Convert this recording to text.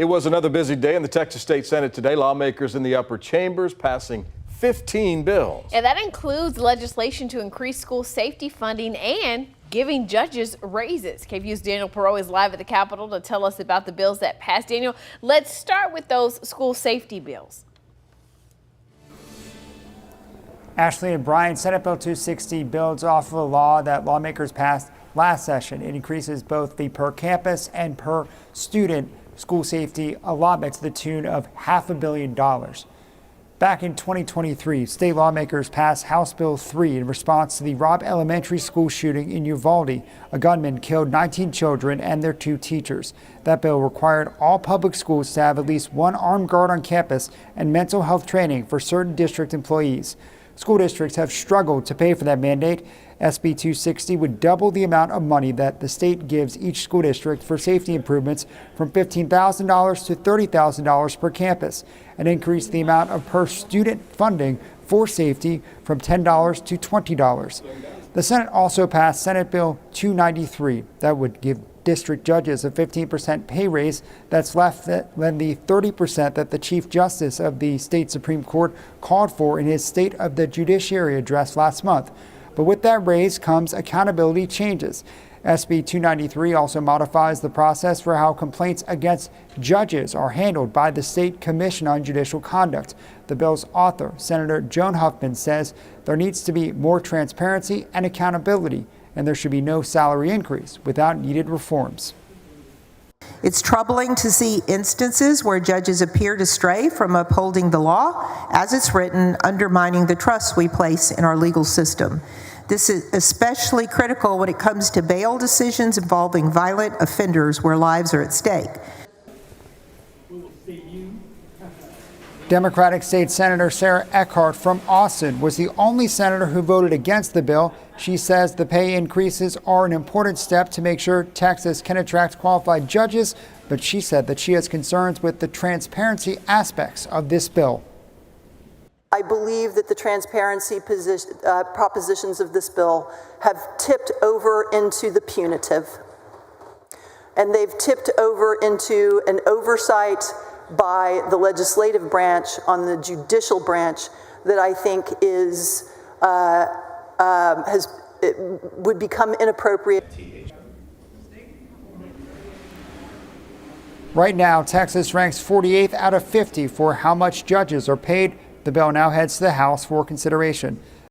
It was another busy day in the Texas State Senate today. Lawmakers in the upper chambers passing 15 bills. And that includes legislation to increase school safety funding and giving judges raises. KVUE's Daniel Perot is live at the Capitol to tell us about the bills that passed. Daniel, let's start with those school safety bills. Ashley and Brian, Senate Bill 260 builds off of a law that lawmakers passed last session. It increases both the per campus and per student school safety allotment to the tune of $500 million. Back in 2023, state lawmakers passed House Bill 3 in response to the Robb Elementary School shooting in Uvalde. A gunman killed 19 children and their 2 teachers. That bill required all public schools to have at least one armed guard on campus and mental health training for certain district employees. School districts have struggled to pay for that mandate. SB 260 would double the amount of money that the state gives each school district for safety improvements from $15,000 to $30,000 per campus, and increase the amount of per student funding for safety from $10 to $20. The Senate also passed Senate Bill 293 that would give district judges a 15% pay raise that's less than the 30% that the Chief Justice of the state Supreme Court called for in his State of the Judiciary address last month. But with that raise comes accountability changes. SB 293 also modifies the process for how complaints against judges are handled by the State Commission on Judicial Conduct. The bill's author, Senator Joan Huffman, says there needs to be more transparency and accountability, and there should be no salary increase without needed reforms. It's troubling to see instances where judges appear to stray from upholding the law as it's written, undermining the trust we place in our legal system. This is especially critical when it comes to bail decisions involving violent offenders where lives are at stake. Democratic State Senator Sarah Eckhart from Austin was the only senator who voted against the bill. She says the pay increases are an important step to make sure Texas can attract qualified judges, but she said that she has concerns with the transparency aspects of this bill. I believe that the transparency propositions of this bill have tipped over into the punitive, and they've tipped over into an oversight by the legislative branch on the judicial branch that I think is would become inappropriate. Right now, Texas ranks 48th out of 50 for how much judges are paid. The bill now heads to the House for consideration.